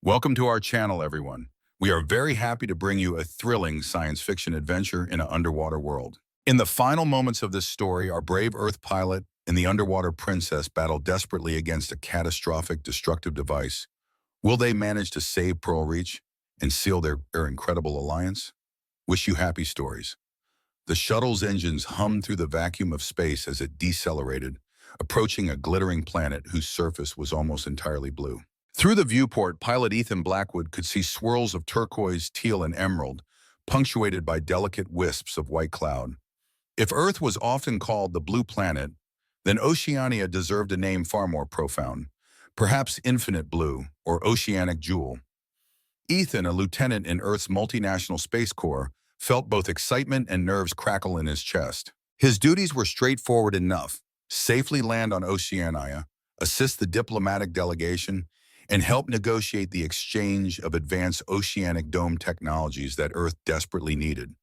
Welcome to our channel, everyone. We are very happy to bring you a thrilling science fiction adventure in an underwater world. In the final moments of this story, our brave Earth pilot and the underwater princess battle desperately against a catastrophic, destructive device. Will they manage to save Pearlreach and seal their incredible alliance? Wish you happy stories. The shuttle's engines hummed through the vacuum of space as it decelerated, approaching a glittering planet whose surface was almost entirely blue. Through the viewport, pilot Ethan Blackwood could see swirls of turquoise, teal, and emerald, punctuated by delicate wisps of white cloud. If Earth was often called the blue planet, then Oceania deserved a name far more profound, perhaps infinite blue or oceanic jewel. Ethan, a lieutenant in Earth's multinational Space Corps, felt both excitement and nerves crackle in his chest. His duties were straightforward enough: safely land on Oceania, assist the diplomatic delegation, and help negotiate the exchange of advanced oceanic dome technologies that Earth desperately needed.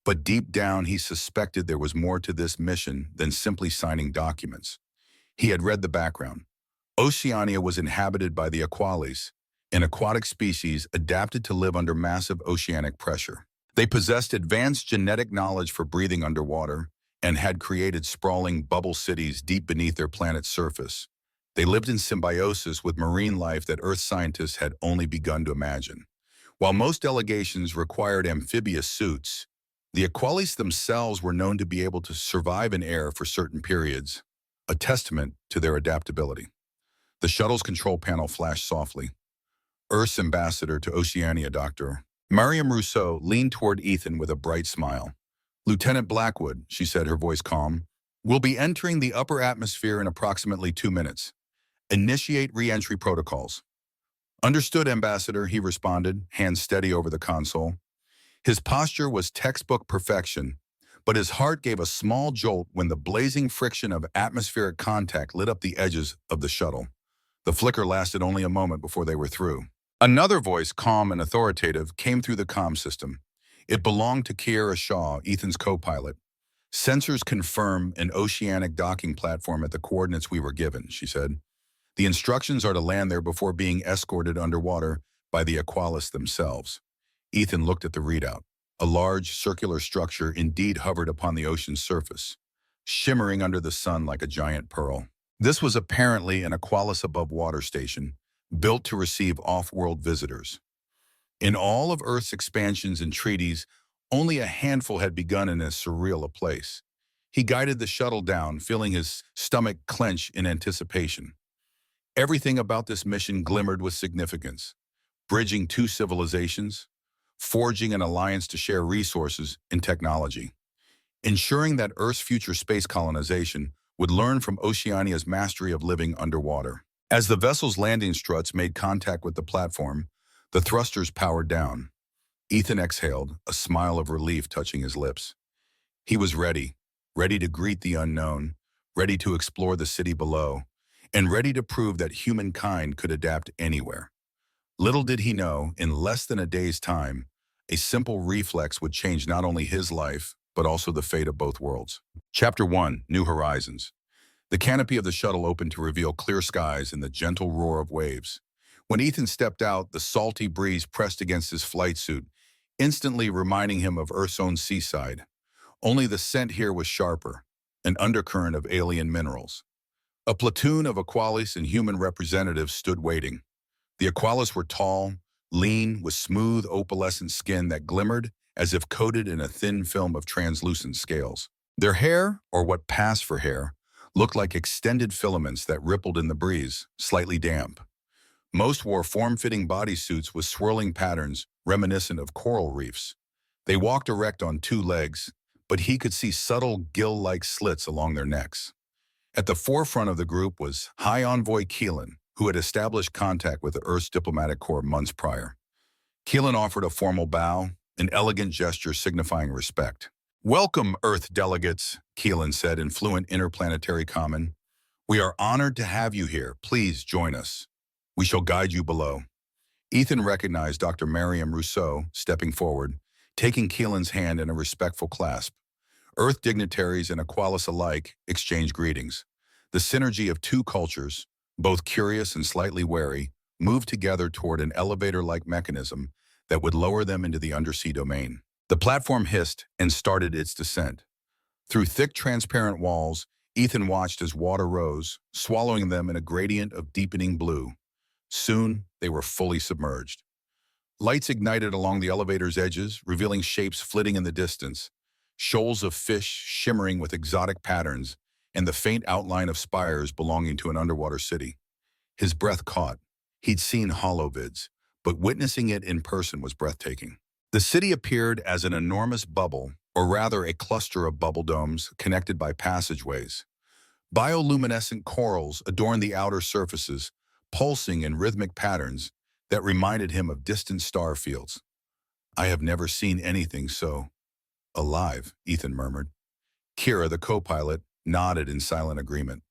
But deep down, he suspected there was more to this mission than simply signing documents. He had read the background. Oceania was inhabited by the Aqualis, an aquatic species adapted to live under massive oceanic pressure. They possessed advanced genetic knowledge for breathing underwater and had created sprawling bubble cities deep beneath their planet's surface. They lived in symbiosis with marine life that Earth scientists had only begun to imagine. While most delegations required amphibious suits, the Aqualis themselves were known to be able to survive in air for certain periods, a testament to their adaptability. The shuttle's control panel flashed softly. Earth's ambassador to Oceania, Dr. Mariam Rousseau, leaned toward Ethan with a bright smile. "Lieutenant Blackwood," she said, her voice calm, "will be entering the upper atmosphere in approximately 2 minutes. Initiate re-entry protocols." "Understood, Ambassador," he responded, hands steady over the console. His posture was textbook perfection, but his heart gave a small jolt when the blazing friction of atmospheric contact lit up the edges of the shuttle. The flicker lasted only a moment before they were through. Another voice, calm and authoritative, came through the comm system. It belonged to Kiera Shaw, Ethan's co-pilot. "Sensors confirm an oceanic docking platform at the coordinates we were given," she said. "The instructions are to land there before being escorted underwater by the Aqualis themselves." Ethan looked at the readout. A large, circular structure indeed hovered upon the ocean's surface, shimmering under the sun like a giant pearl. This was apparently an Aqualis above water station, built to receive off-world visitors. In all of Earth's expansions and treaties, only a handful had begun in as surreal a place. He guided the shuttle down, feeling his stomach clench in anticipation. Everything about this mission glimmered with significance: bridging two civilizations, forging an alliance to share resources and technology, ensuring that Earth's future space colonization would learn from Oceania's mastery of living underwater. As the vessel's landing struts made contact with the platform, the thrusters powered down. Ethan exhaled, a smile of relief touching his lips. He was ready to greet the unknown, ready to explore the city below, and ready to prove that humankind could adapt anywhere. Little did he know, in less than a day's time, a simple reflex would change not only his life, but also the fate of both worlds. Chapter 1, New Horizons. The canopy of the shuttle opened to reveal clear skies and the gentle roar of waves. When Ethan stepped out, the salty breeze pressed against his flight suit, instantly reminding him of Earth's own seaside. Only the scent here was sharper, an undercurrent of alien minerals. A platoon of Aqualis and human representatives stood waiting. The Aqualis were tall, lean, with smooth, opalescent skin that glimmered as if coated in a thin film of translucent scales. Their hair, or what passed for hair, looked like extended filaments that rippled in the breeze, slightly damp. Most wore form-fitting bodysuits with swirling patterns reminiscent of coral reefs. They walked erect on 2 legs, but he could see subtle gill-like slits along their necks. At the forefront of the group was High Envoy Keelan, who had established contact with the Earth's diplomatic corps months prior. Keelan offered a formal bow, an elegant gesture signifying respect. "Welcome, Earth delegates," Keelan said in fluent interplanetary common. "We are honored to have you here. Please join us. We shall guide you below." Ethan recognized Dr. Mariam Rousseau stepping forward, taking Keelan's hand in a respectful clasp. Earth dignitaries and Aqualis alike exchanged greetings. The synergy of two cultures, both curious and slightly wary, moved together toward an elevator-like mechanism that would lower them into the undersea domain. The platform hissed and started its descent. Through thick, transparent walls, Ethan watched as water rose, swallowing them in a gradient of deepening blue. Soon, they were fully submerged. Lights ignited along the elevator's edges, revealing shapes flitting in the distance, shoals of fish shimmering with exotic patterns, and the faint outline of spires belonging to an underwater city. His breath caught. He'd seen holovids, but witnessing it in person was breathtaking. The city appeared as an enormous bubble, or rather a cluster of bubble domes connected by passageways. Bioluminescent corals adorned the outer surfaces, pulsing in rhythmic patterns that reminded him of distant star fields. "I have never seen anything so alive," Ethan murmured. Kira, the co-pilot, nodded in silent agreement.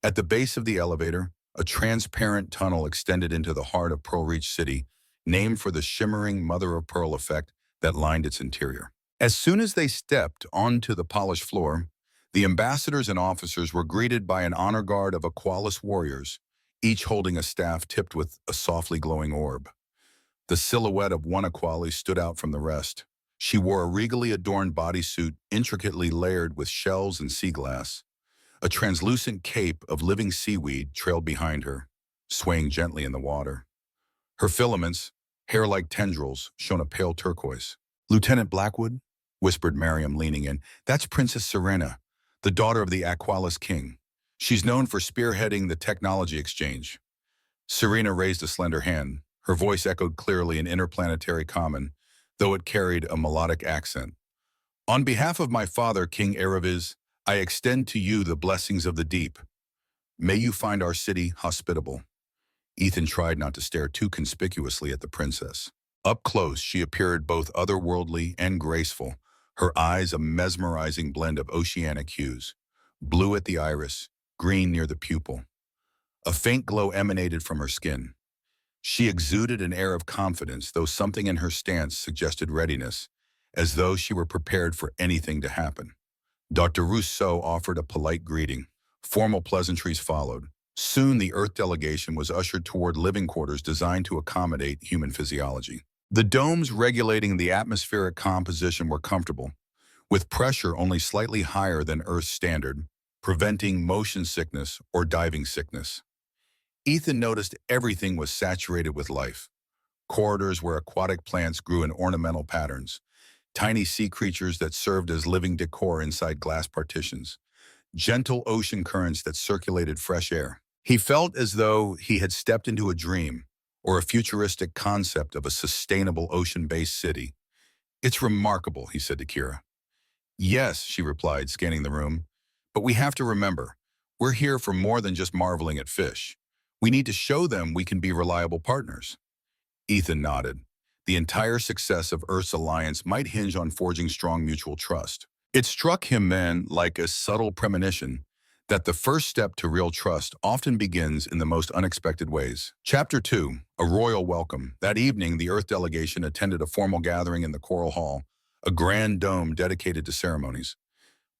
At the base of the elevator, a transparent tunnel extended into the heart of Pearlreach City, named for the shimmering mother-of-pearl effect that lined its interior. As soon as they stepped onto the polished floor, the ambassadors and officers were greeted by an honor guard of Aqualis warriors, each holding a staff tipped with a softly glowing orb. The silhouette of one Aqualis stood out from the rest. She wore a regally adorned bodysuit intricately layered with shells and sea glass. A translucent cape of living seaweed trailed behind her, swaying gently in the water. Her filaments, hair-like tendrils, shone a pale turquoise. "Lieutenant Blackwood," whispered Miriam, leaning in, "that's Princess Serena, the daughter of the Aqualis king. She's known for spearheading the technology exchange." Serena raised a slender hand. Her voice echoed clearly in interplanetary common, though it carried a melodic accent. "On behalf of my father, King Ereviz, I extend to you the blessings of the deep. May you find our city hospitable." Ethan tried not to stare too conspicuously at the princess. Up close, she appeared both otherworldly and graceful, her eyes a mesmerizing blend of oceanic hues, blue at the iris, green near the pupil. A faint glow emanated from her skin. She exuded an air of confidence, though something in her stance suggested readiness, as though she were prepared for anything to happen. Dr. Rousseau offered a polite greeting. Formal pleasantries followed. Soon the Earth delegation was ushered toward living quarters designed to accommodate human physiology. The domes regulating the atmospheric composition were comfortable, with pressure only slightly higher than Earth's standard, preventing motion sickness or diving sickness. Ethan noticed everything was saturated with life. Corridors where aquatic plants grew in ornamental patterns, tiny sea creatures that served as living decor inside glass partitions, gentle ocean currents that circulated fresh air. He felt as though he had stepped into a dream or a futuristic concept of a sustainable ocean-based city. "It's remarkable," he said to Kira. "Yes," she replied, scanning the room, "but we have to remember, we're here for more than just marveling at fish. We need to show them we can be reliable partners." Ethan nodded. The entire success of Earth's alliance might hinge on forging strong mutual trust. It struck him then like a subtle premonition that the first step to real trust often begins in the most unexpected ways. Chapter 2, A Royal Welcome. That evening, the Earth delegation attended a formal gathering in the Coral Hall, a grand dome dedicated to ceremonies.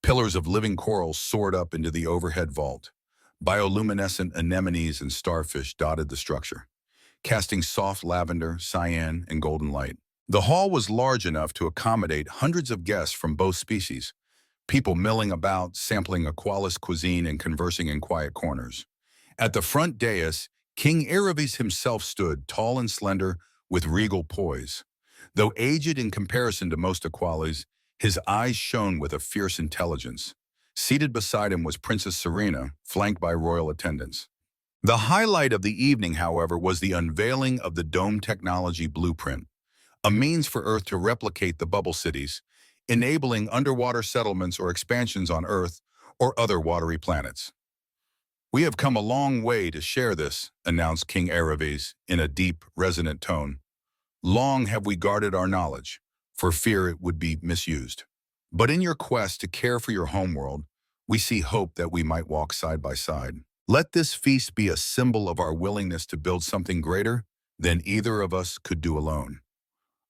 Pillars of living coral soared up into the overhead vault. Bioluminescent anemones and starfish dotted the structure, casting soft lavender, cyan, and golden light. The hall was large enough to accommodate hundreds of guests from both species, people milling about, sampling Aqualis cuisine and conversing in quiet corners. At the front dais, King Ereviz himself stood, tall and slender, with regal poise. Though aged in comparison to most Aqualis, his eyes shone with a fierce intelligence. Seated beside him was Princess Serena, flanked by royal attendants. The highlight of the evening, however, was the unveiling of the dome technology blueprint, a means for Earth to replicate the bubble cities, enabling underwater settlements or expansions on Earth or other watery planets. "We have come a long way to share this," announced King Ereviz in a deep, resonant tone. "Long have we guarded our knowledge, for fear it would be misused. But in your quest to care for your homeworld, we see hope that we might walk side by side. Let this feast be a symbol of our willingness to build something greater than either of us could do alone."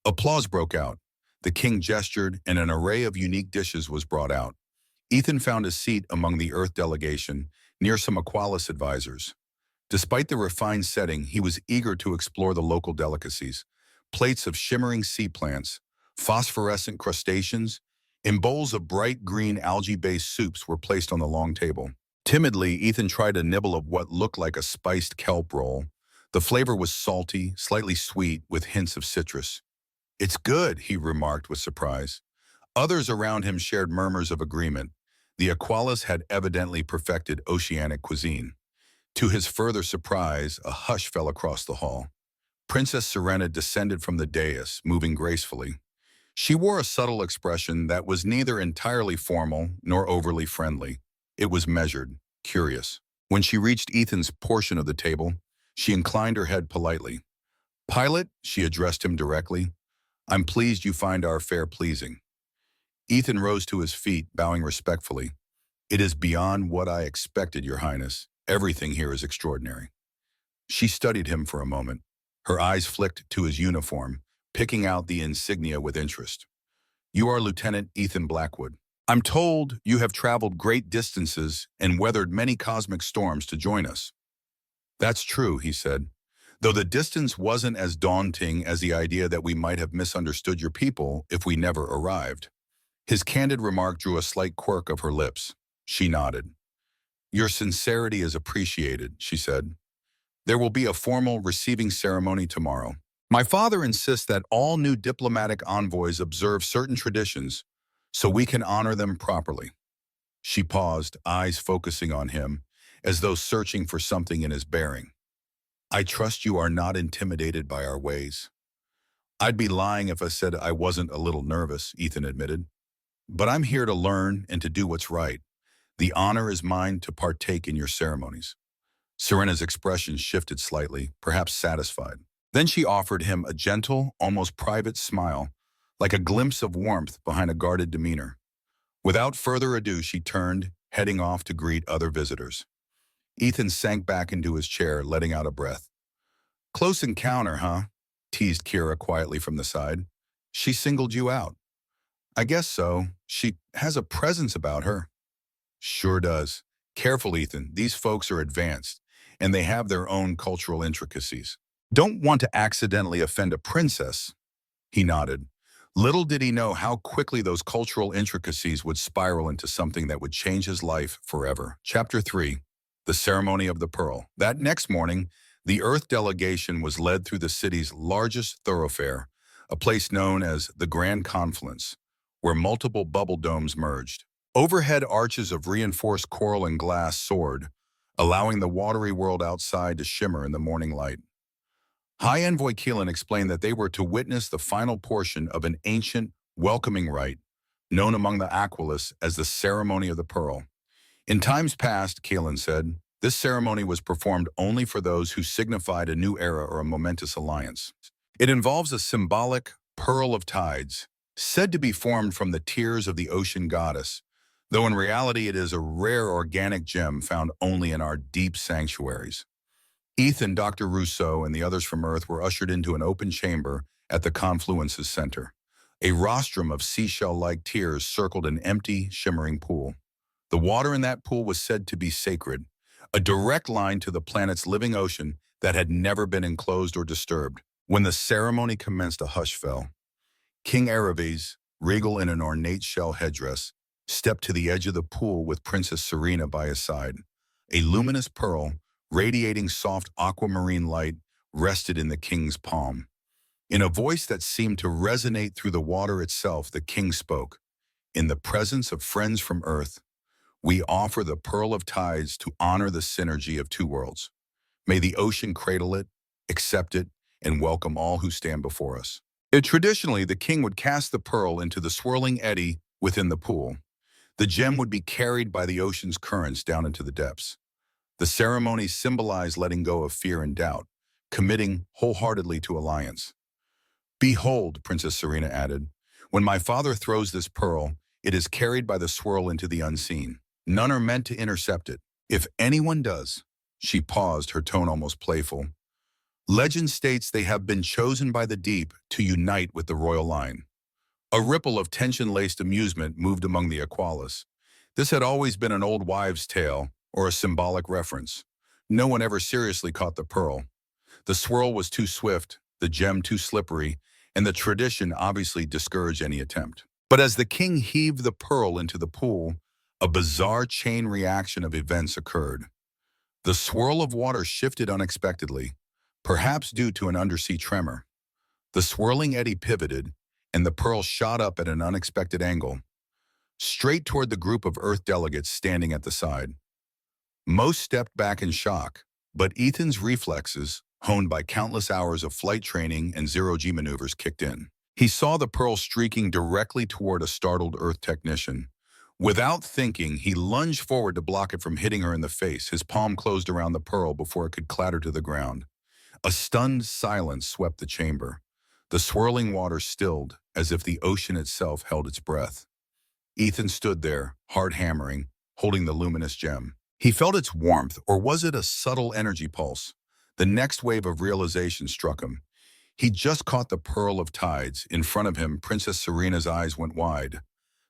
Applause broke out. The king gestured, and an array of unique dishes was brought out. Ethan found a seat among the Earth delegation, near some Aqualis advisors. Despite the refined setting, he was eager to explore the local delicacies. Plates of shimmering sea plants, phosphorescent crustaceans, and bowls of bright green algae-based soups were placed on the long table. Timidly, Ethan tried a nibble of what looked like a spiced kelp roll. The flavor was salty, slightly sweet, with hints of citrus. "It's good," he remarked with surprise. Others around him shared murmurs of agreement. The Aqualas had evidently perfected oceanic cuisine. To his further surprise, a hush fell across the hall. Princess Serena descended from the dais, moving gracefully. She wore a subtle expression that was neither entirely formal nor overly friendly. It was measured, curious. When she reached Ethan's portion of the table, she inclined her head politely. "Pilot," she addressed him directly, "I'm pleased you find our fare pleasing." Ethan rose to his feet, bowing respectfully. "It is beyond what I expected, Your Highness. Everything here is extraordinary." She studied him for a moment. Her eyes flicked to his uniform, picking out the insignia with interest. "You are Lieutenant Ethan Blackwood. I'm told you have traveled great distances and weathered many cosmic storms to join us." "That's true," he said, "though the distance wasn't as daunting as the idea that we might have misunderstood your people if we never arrived." His candid remark drew a slight quirk of her lips. She nodded. "Your sincerity is appreciated," she said. "There will be a formal receiving ceremony tomorrow. My father insists that all new diplomatic envoys observe certain traditions so we can honor them properly." She paused, eyes focusing on him, as though searching for something in his bearing. "I trust you are not intimidated by our ways." "I'd be lying if I said I wasn't a little nervous," Ethan admitted. "But I'm here to learn and to do what's right. The honor is mine to partake in your ceremonies." Serena's expression shifted slightly, perhaps satisfied. Then she offered him a gentle, almost private smile, like a glimpse of warmth behind a guarded demeanor. Without further ado, she turned, heading off to greet other visitors. Ethan sank back into his chair, letting out a breath. "Close encounter, huh?" teased Kira quietly from the side. "She singled you out." "I guess so. She has a presence about her." "Sure does. Careful, Ethan. These folks are advanced, and they have their own cultural intricacies. Don't want to accidentally offend a princess." He nodded. Little did he know how quickly those cultural intricacies would spiral into something that would change his life forever. Chapter 3. The Ceremony of the Pearl. That next morning, the Earth delegation was led through the city's largest thoroughfare, a place known as the Grand Confluence, where multiple bubble domes merged. Overhead arches of reinforced coral and glass soared, allowing the watery world outside to shimmer in the morning light. High Envoy Keelan explained that they were to witness the final portion of an ancient, welcoming rite, known among the Aquilus as the Ceremony of the Pearl. In times past, Keelan said, this ceremony was performed only for those who signified a new era or a momentous alliance. It involves a symbolic pearl of tides, said to be formed from the tears of the ocean goddess, though in reality it is a rare organic gem found only in our deep sanctuaries. Ethan, Dr. Rousseau, and the others from Earth were ushered into an open chamber at the confluence's center. A rostrum of seashell-like tears circled an empty, shimmering pool. The water in that pool was said to be sacred, a direct line to the planet's living ocean that had never been enclosed or disturbed. When the ceremony commenced, a hush fell. King Araves, regal in an ornate shell headdress, stepped to the edge of the pool with Princess Serena by his side. A luminous pearl, radiating soft aquamarine light, rested in the king's palm. In a voice that seemed to resonate through the water itself, the king spoke. "In the presence of friends from Earth, we offer the Pearl of Tides to honor the synergy of two worlds. May the ocean cradle it, accept it, and welcome all who stand before us." Traditionally, the king would cast the pearl into the swirling eddy within the pool. The gem would be carried by the ocean's currents down into the depths. The ceremony symbolized letting go of fear and doubt, committing wholeheartedly to alliance. "Behold," Princess Serena added, "when my father throws this pearl, it is carried by the swirl into the unseen. None are meant to intercept it. If anyone does," she paused, her tone almost playful, "legend states they have been chosen by the deep to unite with the royal line." A ripple of tension-laced amusement moved among the Aqualas. This had always been an old wives' tale, or a symbolic reference. No one ever seriously caught the pearl. The swirl was too swift, the gem too slippery, and the tradition obviously discouraged any attempt. But as the king heaved the pearl into the pool, a bizarre chain reaction of events occurred. The swirl of water shifted unexpectedly, perhaps due to an undersea tremor. The swirling eddy pivoted, and the pearl shot up at an unexpected angle, straight toward the group of Earth delegates standing at the side. Most stepped back in shock, but Ethan's reflexes, honed by countless hours of flight training and zero-G maneuvers, kicked in. He saw the pearl streaking directly toward a startled Earth technician. Without thinking, he lunged forward to block it from hitting her in the face. His palm closed around the pearl before it could clatter to the ground. A stunned silence swept the chamber. The swirling water stilled, as if the ocean itself held its breath. Ethan stood there, heart hammering, holding the luminous gem. He felt its warmth, or was it a subtle energy pulse? The next wave of realization struck him. He'd just caught the pearl of tides. In front of him, Princess Serena's eyes went wide.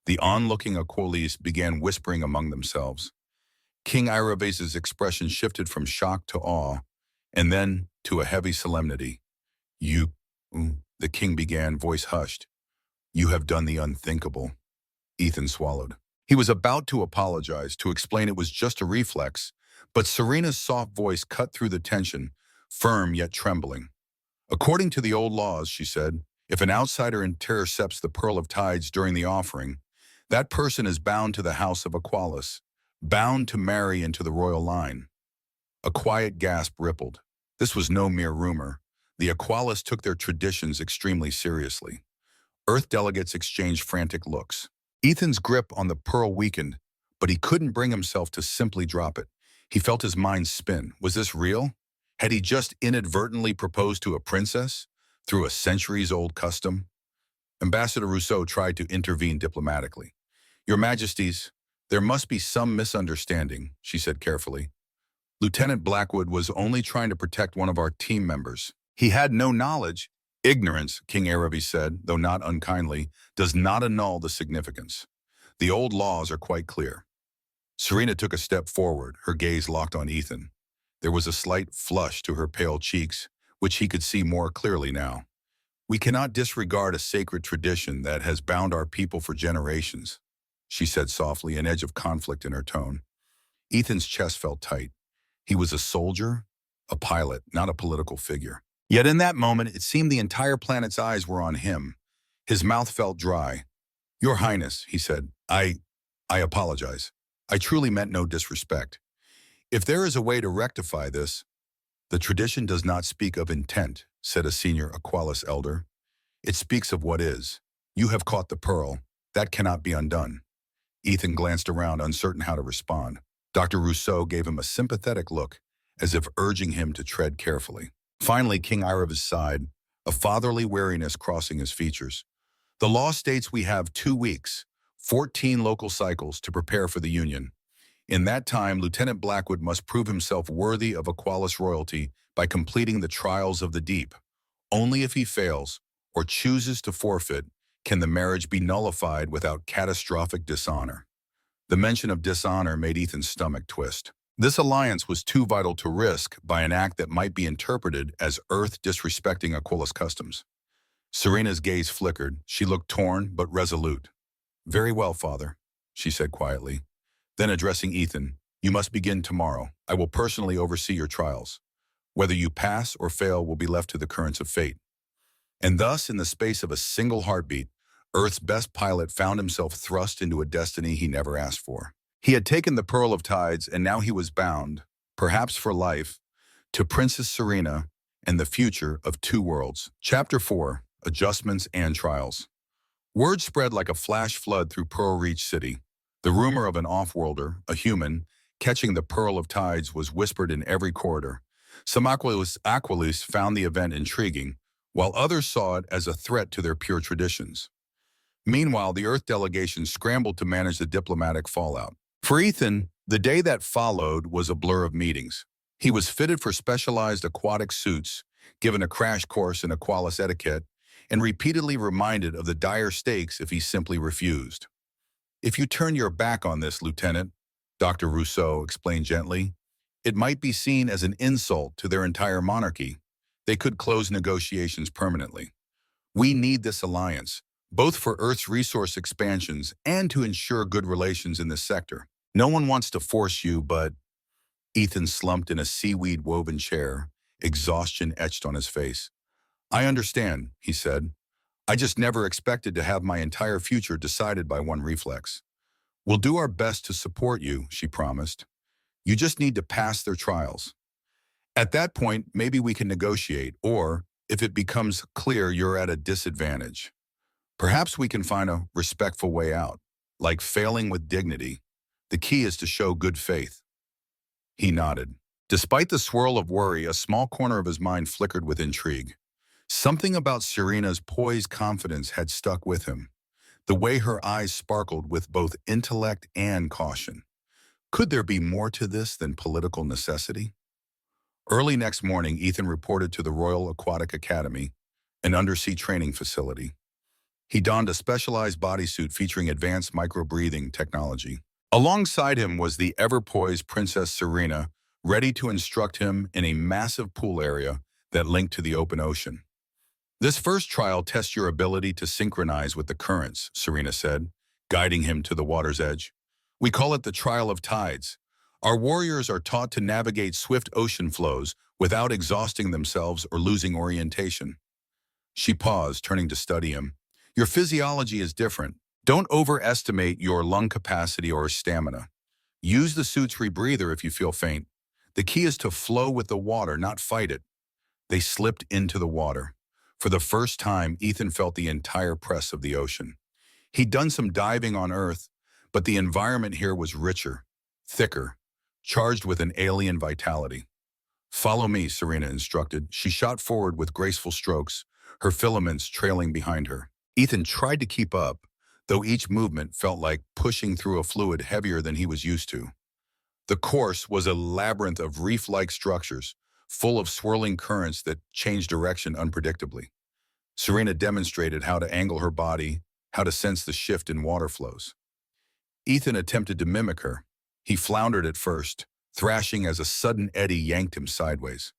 The onlooking Aqualists began whispering among themselves. King Iravese's expression shifted from shock to awe, and then to a heavy solemnity. "You," the king began, voice hushed. "You have done the unthinkable." Ethan swallowed. He was about to apologize, to explain it was just a reflex, but Serena's soft voice cut through the tension, firm yet trembling. "According to the old laws," she said, "if an outsider intercepts the Pearl of Tides during the offering, that person is bound to the house of Aqualis, bound to marry into the royal line." A quiet gasp rippled. This was no mere rumor. The Aqualis took their traditions extremely seriously. Earth delegates exchanged frantic looks. Ethan's grip on the pearl weakened, but he couldn't bring himself to simply drop it. He felt his mind spin. Was this real? Had he just inadvertently proposed to a princess through a centuries-old custom? Ambassador Rousseau tried to intervene diplomatically. "Your Majesties, there must be some misunderstanding," she said carefully. "Lieutenant Blackwood was only trying to protect one of our team members. He had no knowledge." "Ignorance," King Aravi said, though not unkindly, "does not annul the significance. The old laws are quite clear." Serena took a step forward, her gaze locked on Ethan. There was a slight flush to her pale cheeks, which he could see more clearly now. "We cannot disregard a sacred tradition that has bound our people for generations," she said softly, an edge of conflict in her tone. Ethan's chest felt tight. He was a soldier, a pilot, not a political figure. Yet in that moment, it seemed the entire planet's eyes were on him. His mouth felt dry. "Your Highness," he said, I apologize. I truly meant no disrespect. If there is a way to rectify this." "The tradition does not speak of intent," said a senior Aqualis elder. "It speaks of what is. You have caught the pearl. That cannot be undone." Ethan glanced around, uncertain how to respond. Dr. Rousseau gave him a sympathetic look, as if urging him to tread carefully. Finally, King Iravis sighed, a fatherly weariness crossing his features. "The law states we have 2 weeks, 14 local cycles, to prepare for the union. In that time, Lieutenant Blackwood must prove himself worthy of Aqualis royalty by completing the trials of the deep. Only if he fails, or chooses to forfeit, can the marriage be nullified without catastrophic dishonor." The mention of dishonor made Ethan's stomach twist. This alliance was too vital to risk by an act that might be interpreted as Earth disrespecting Aqualis customs. Serena's gaze flickered. She looked torn but resolute. "Very well, Father," she said quietly. Then addressing Ethan, "You must begin tomorrow. I will personally oversee your trials. Whether you pass or fail will be left to the currents of fate." And thus, in the space of a single heartbeat, Earth's best pilot found himself thrust into a destiny he never asked for. He had taken the Pearl of Tides, and now he was bound, perhaps for life, to Princess Serena and the future of 2 worlds. Chapter 4, Adjustments and Trials. Word spread like a flash flood through Pearlreach City. The rumor of an off-worlder, a human, catching the Pearl of Tides was whispered in every corridor. Some Aqualists found the event intriguing, while others saw it as a threat to their pure traditions. Meanwhile, the Earth delegation scrambled to manage the diplomatic fallout. For Ethan, the day that followed was a blur of meetings. He was fitted for specialized aquatic suits, given a crash course in Aqualis etiquette, and repeatedly reminded of the dire stakes if he simply refused. "If you turn your back on this, Lieutenant," Dr. Rousseau explained gently, It might be seen as an insult to their entire monarchy. They could close negotiations permanently. We need this alliance, both for Earth's resource expansions and to ensure good relations in this sector. No one wants to force you, but Ethan slumped in a seaweed-woven chair, exhaustion etched on his face. I understand, he said. I just never expected to have my entire future decided by one reflex. We'll do our best to support you, she promised. You just need to pass their trials. At that point, maybe we can negotiate, or, if it becomes clear you're at a disadvantage, perhaps we can find a respectful way out, like failing with dignity. The key is to show good faith. He nodded. Despite the swirl of worry, a small corner of his mind flickered with intrigue. Something about Serena's poised confidence had stuck with him, the way her eyes sparkled with both intellect and caution. Could there be more to this than political necessity? Early next morning, Ethan reported to the Royal Aquatic Academy, an undersea training facility. He donned a specialized bodysuit featuring advanced micro-breathing technology. Alongside him was the ever-poised Princess Serena, ready to instruct him in a massive pool area that linked to the open ocean. This first trial tests your ability to synchronize with the currents, Serena said, guiding him to the water's edge. We call it the trial of tides. Our warriors are taught to navigate swift ocean flows without exhausting themselves or losing orientation. She paused, turning to study him. Your physiology is different. Don't overestimate your lung capacity or stamina. Use the suit's rebreather if you feel faint. The key is to flow with the water, not fight it. They slipped into the water. For the first time, Ethan felt the entire press of the ocean. He'd done some diving on Earth, but the environment here was richer, thicker, charged with an alien vitality. Follow me, Serena instructed. She shot forward with graceful strokes, her filaments trailing behind her. Ethan tried to keep up, though each movement felt like pushing through a fluid heavier than he was used to. The course was a labyrinth of reef-like structures, full of swirling currents that changed direction unpredictably. Serena demonstrated how to angle her body, how to sense the shift in water flows. Ethan attempted to mimic her. He floundered at first, thrashing as a sudden eddy yanked him sideways.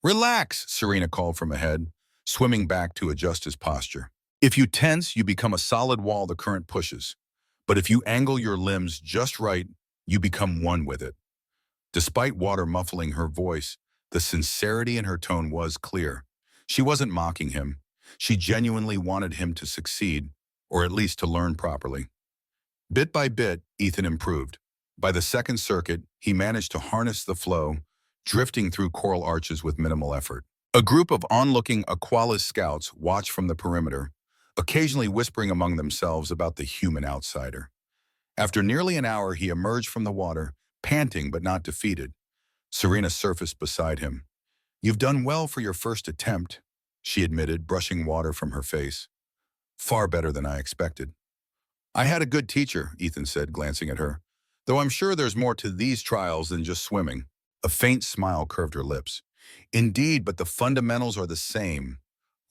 Relax, Serena called from ahead, swimming back to adjust his posture. If you tense, you become a solid wall the current pushes. But if you angle your limbs just right, you become one with it. Despite water muffling her voice, the sincerity in her tone was clear. She wasn't mocking him. She genuinely wanted him to succeed, or at least to learn properly. Bit by bit, Ethan improved. By the second circuit, he managed to harness the flow, drifting through coral arches with minimal effort. A group of onlooking Aqualis scouts watched from the perimeter, occasionally whispering among themselves about the human outsider. After nearly an hour, he emerged from the water, panting but not defeated. Serena surfaced beside him. You've done well for your first attempt, she admitted, brushing water from her face. Far better than I expected. I had a good teacher, Ethan said, glancing at her, though I'm sure there's more to these trials than just swimming. A faint smile curved her lips. Indeed, but the fundamentals are the same.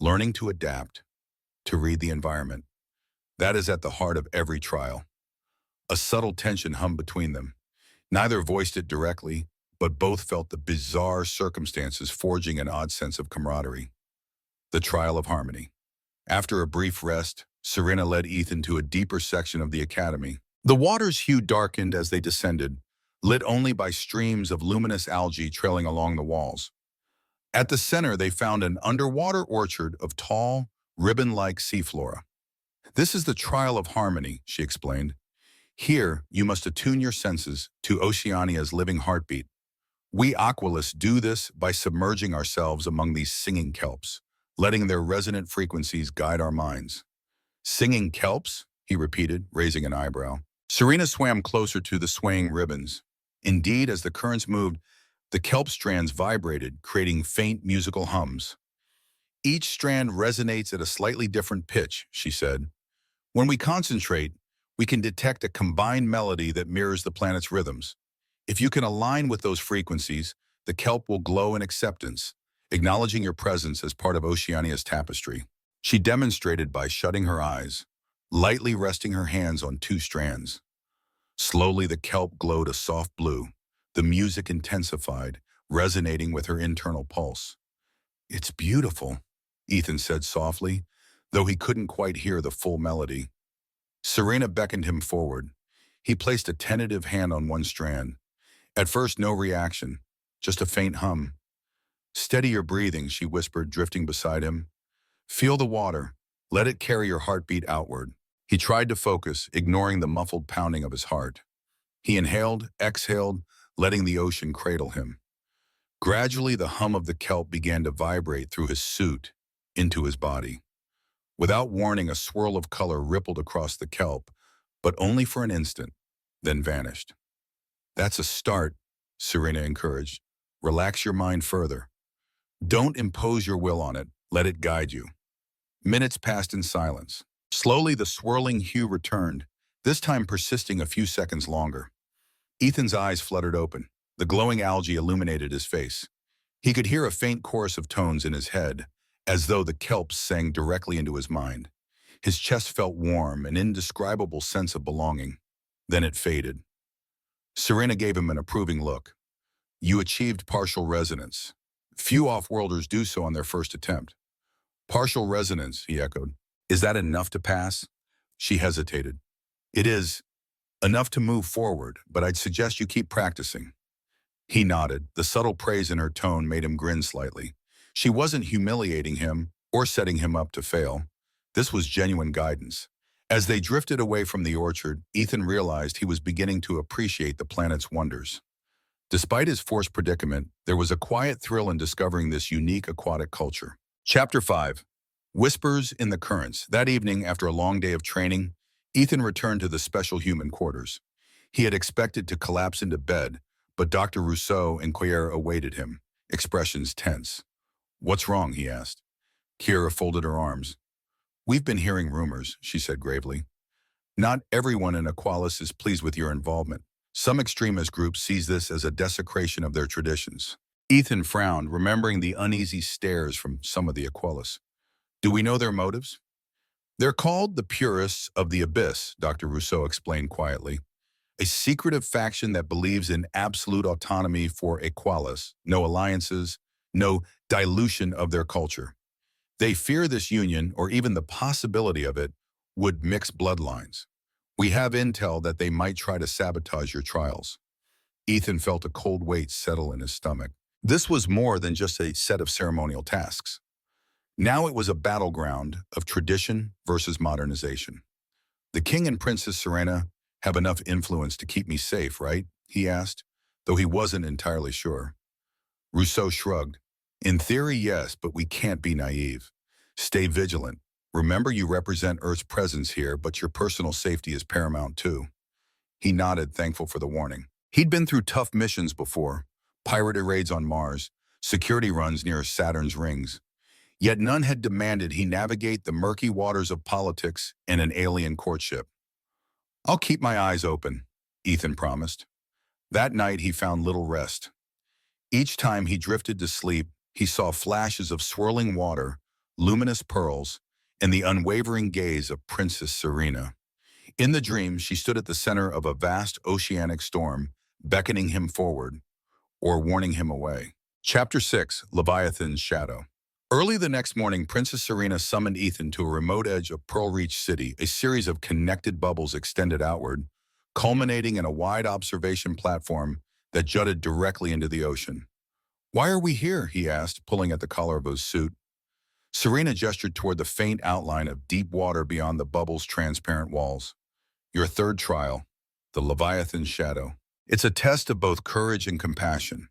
Learning to adapt, to read the environment. That is at the heart of every trial. A subtle tension hummed between them. Neither voiced it directly, but both felt the bizarre circumstances forging an odd sense of camaraderie. The trial of harmony. After a brief rest, Serena led Ethan to a deeper section of the academy. The water's hue darkened as they descended, lit only by streams of luminous algae trailing along the walls. At the center, they found an underwater orchard of tall, ribbon-like sea flora. This is the trial of harmony, she explained. Here, you must attune your senses to Oceania's living heartbeat. We aqualists do this by submerging ourselves among these singing kelps, letting their resonant frequencies guide our minds. Singing kelps? He repeated, raising an eyebrow. Serena swam closer to the swaying ribbons. Indeed, as the currents moved, the kelp strands vibrated, creating faint musical hums. Each strand resonates at a slightly different pitch, she said. When we concentrate, we can detect a combined melody that mirrors the planet's rhythms. If you can align with those frequencies, the kelp will glow in acceptance, acknowledging your presence as part of Oceania's tapestry. She demonstrated by shutting her eyes, lightly resting her hands on two strands. Slowly, the kelp glowed a soft blue, The music intensified, resonating with her internal pulse. "It's beautiful," Ethan said softly, though he couldn't quite hear the full melody. Serena beckoned him forward. He placed a tentative hand on one strand. At first, no reaction, just a faint hum. "Steady your breathing," she whispered, drifting beside him. "Feel the water. Let it carry your heartbeat outward." He tried to focus, ignoring the muffled pounding of his heart. He inhaled, exhaled, letting the ocean cradle him. Gradually, the hum of the kelp began to vibrate through his suit, into his body. Without warning, a swirl of color rippled across the kelp, but only for an instant, then vanished. "That's a start," Serena encouraged. "Relax your mind further. Don't impose your will on it. Let it guide you." Minutes passed in silence. Slowly, the swirling hue returned, this time persisting a few seconds longer. Ethan's eyes fluttered open. The glowing algae illuminated his face. He could hear a faint chorus of tones in his head, as though the kelp sang directly into his mind. His chest felt warm, an indescribable sense of belonging. Then it faded. Serena gave him an approving look. "You achieved partial resonance. Few off-worlders do so on their first attempt." "Partial resonance," he echoed. "Is that enough to pass?" She hesitated. "It is enough to move forward, but I'd suggest you keep practicing." He nodded. The subtle praise in her tone made him grin slightly. She wasn't humiliating him or setting him up to fail. This was genuine guidance. As they drifted away from the orchard, Ethan realized he was beginning to appreciate the planet's wonders. Despite his forced predicament, there was a quiet thrill in discovering this unique aquatic culture. Chapter 5. Whispers in the Currents. That evening, after a long day of training, Ethan returned to the special human quarters. He had expected to collapse into bed, but Dr. Rousseau and Kiera awaited him, expressions tense. "What's wrong?" he asked. Kiera folded her arms. "We've been hearing rumors," she said gravely. "Not everyone in Aqualis is pleased with your involvement. Some extremist groups sees this as a desecration of their traditions." Ethan frowned, remembering the uneasy stares from some of the Aqualis. "Do we know their motives?" "They're called the Purists of the Abyss," Dr. Rousseau explained quietly. "A secretive faction that believes in absolute autonomy for Aqualis, no alliances, no dilution of their culture. They fear this union, or even the possibility of it, would mix bloodlines. We have intel that they might try to sabotage your trials." Ethan felt a cold weight settle in his stomach. This was more than just a set of ceremonial tasks. Now it was a battleground of tradition versus modernization. "The King and Princess Serena have enough influence to keep me safe, right?" he asked, though he wasn't entirely sure. Rousseau shrugged. "In theory, yes, but we can't be naive. Stay vigilant. Remember, you represent Earth's presence here, but your personal safety is paramount too." He nodded, thankful for the warning. He'd been through tough missions before, pirated raids on Mars, security runs near Saturn's rings. Yet none had demanded he navigate the murky waters of politics and an alien courtship. "I'll keep my eyes open," Ethan promised. That night he found little rest. Each time he drifted to sleep, he saw flashes of swirling water, luminous pearls, and the unwavering gaze of Princess Serena. In the dream, she stood at the center of a vast oceanic storm, beckoning him forward, or warning him away. Chapter 6. Leviathan's Shadow. Early the next morning, Princess Serena summoned Ethan to a remote edge of Pearlreach City. A series of connected bubbles extended outward, culminating in a wide observation platform that jutted directly into the ocean. "Why are we here?" he asked, pulling at the collar of his suit. Serena gestured toward the faint outline of deep water beyond the bubble's transparent walls. "Your third trial, the Leviathan's Shadow. It's a test of both courage and compassion.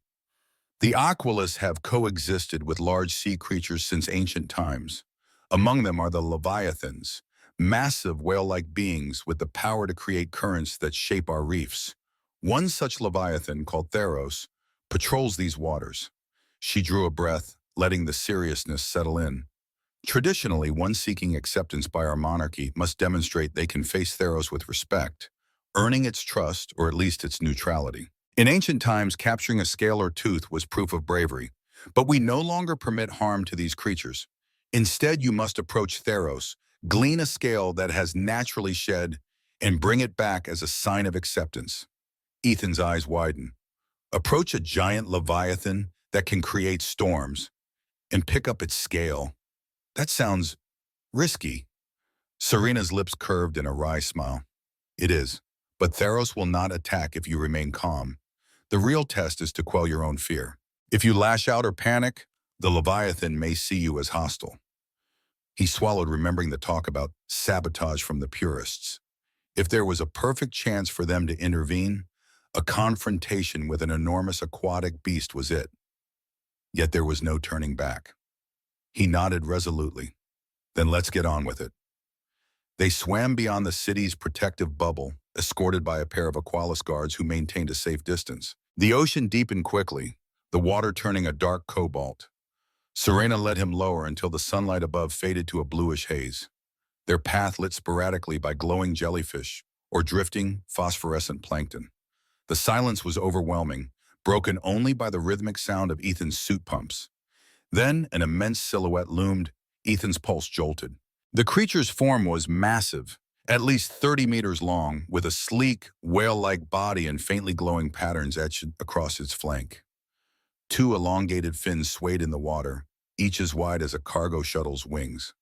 The Aqualis have coexisted with large sea creatures since ancient times. Among them are the Leviathans, massive whale-like beings with the power to create currents that shape our reefs. One such Leviathan, called Theros, patrols these waters." She drew a breath, letting the seriousness settle in. "Traditionally, one seeking acceptance by our monarchy must demonstrate they can face Theros with respect, earning its trust or at least its neutrality. In ancient times, capturing a scale or tooth was proof of bravery, but we no longer permit harm to these creatures. Instead, you must approach Theros, glean a scale that has naturally shed, and bring it back as a sign of acceptance." Ethan's eyes widened. Approach a giant leviathan that can create storms and pick up its scale. That sounds risky. Serena's lips curved in a wry smile. It is, but Theros will not attack if you remain calm. The real test is to quell your own fear. If you lash out or panic, the Leviathan may see you as hostile. He swallowed, remembering the talk about sabotage from the purists. If there was a perfect chance for them to intervene, a confrontation with an enormous aquatic beast was it. Yet there was no turning back. He nodded resolutely. Then let's get on with it. They swam beyond the city's protective bubble, escorted by a pair of Aqualis guards who maintained a safe distance. The ocean deepened quickly, the water turning a dark cobalt. Serena led him lower until the sunlight above faded to a bluish haze, their path lit sporadically by glowing jellyfish or drifting, phosphorescent plankton. The silence was overwhelming, broken only by the rhythmic sound of Ethan's suit pumps. Then an immense silhouette loomed. Ethan's pulse jolted. The creature's form was massive, at least 30 meters long, with a sleek, whale-like body and faintly glowing patterns etched across its flank. Two elongated fins swayed in the water, each as wide as a cargo shuttle's wings.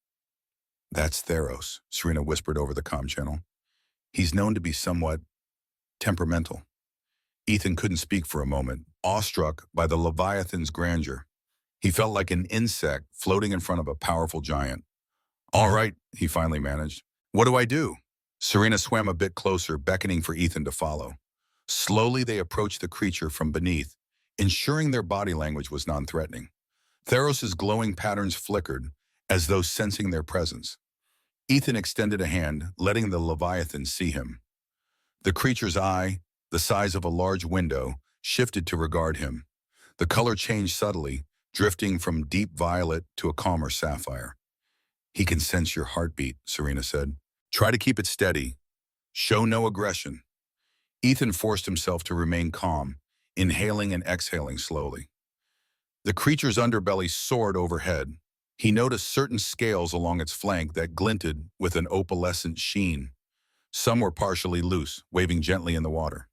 "That's Theros," Serena whispered over the comm channel. "He's known to be somewhat temperamental." Ethan couldn't speak for a moment, awestruck by the Leviathan's grandeur. He felt like an insect floating in front of a powerful giant. "All right," he finally managed. "What do I do?" Serena swam a bit closer, beckoning for Ethan to follow. Slowly they approached the creature from beneath, ensuring their body language was non-threatening. Theros's glowing patterns flickered, as though sensing their presence. Ethan extended a hand, letting the Leviathan see him. The creature's eye, the size of a large window, shifted to regard him. The color changed subtly, drifting from deep violet to a calmer sapphire. "He can sense your heartbeat," Serena said. "Try to keep it steady. Show no aggression." Ethan forced himself to remain calm, inhaling and exhaling slowly. The creature's underbelly soared overhead. He noticed certain scales along its flank that glinted with an opalescent sheen. Some were partially loose, waving gently in the water.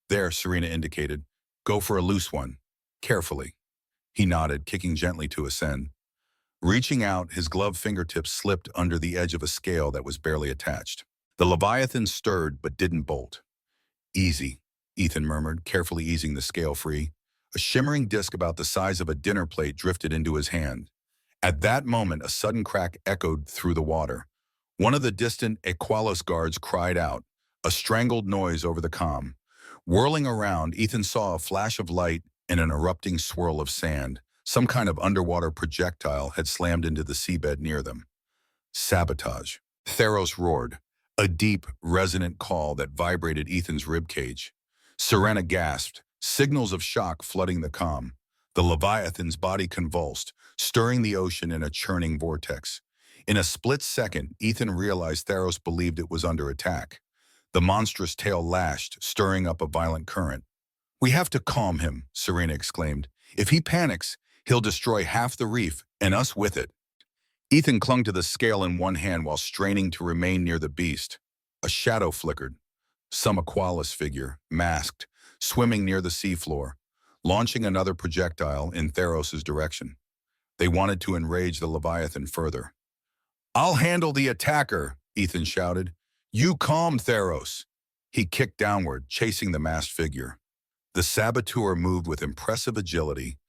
"There," Serena indicated. "Go for a loose one. Carefully." He nodded, kicking gently to ascend. Reaching out, his gloved fingertips slipped under the edge of a scale that was barely attached. The Leviathan stirred but didn't bolt. "Easy," Ethan murmured, carefully easing the scale free. A shimmering disc about the size of a dinner plate drifted into his hand. At that moment, a sudden crack echoed through the water. One of the distant Aqualis guards cried out, a strangled noise over the comm. Whirling around, Ethan saw a flash of light and an erupting swirl of sand. Some kind of underwater projectile had slammed into the seabed near them. "Sabotage." Theros roared, a deep, resonant call that vibrated Ethan's ribcage. Serena gasped, signals of shock flooding the comm. The Leviathan's body convulsed, stirring the ocean in a churning vortex. In a split second, Ethan realized Theros believed it was under attack. The monstrous tail lashed, stirring up a violent current. "We have to calm him," Serena exclaimed. "If he panics, he'll destroy half the reef, and us with it." Ethan clung to the scale in one hand while straining to remain near the beast. A shadow flickered. Some Aqualis figure, masked, swimming near the seafloor, launching another projectile in Theros' direction. They wanted to enrage the Leviathan further. "I'll handle the attacker," Ethan shouted. "You calm Theros." He kicked downward, chasing the masked figure. The saboteur moved with impressive agility,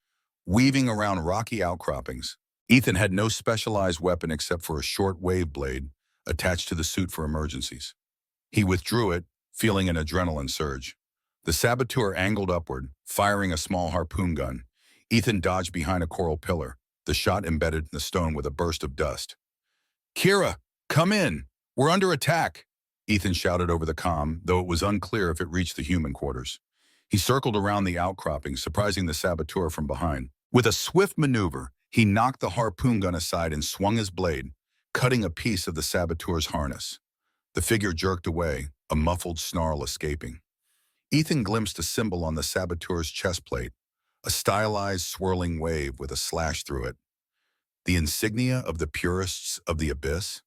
weaving around rocky outcroppings. Ethan had no specialized weapon except for a short wave blade attached to the suit for emergencies. He withdrew it, feeling an adrenaline surge. The saboteur angled upward, firing a small harpoon gun. Ethan dodged behind a coral pillar, the shot embedded in the stone with a burst of dust. "Kira, come in! We're under attack!" Ethan shouted over the comm, though it was unclear if it reached the human quarters. He circled around the outcropping, surprising the saboteur from behind. With a swift maneuver, he knocked the harpoon gun aside and swung his blade, cutting a piece of the saboteur's harness. The figure jerked away, a muffled snarl escaping. Ethan glimpsed a symbol on the saboteur's chest plate, a stylized swirling wave with a slash through it. The insignia of the purists of the abyss?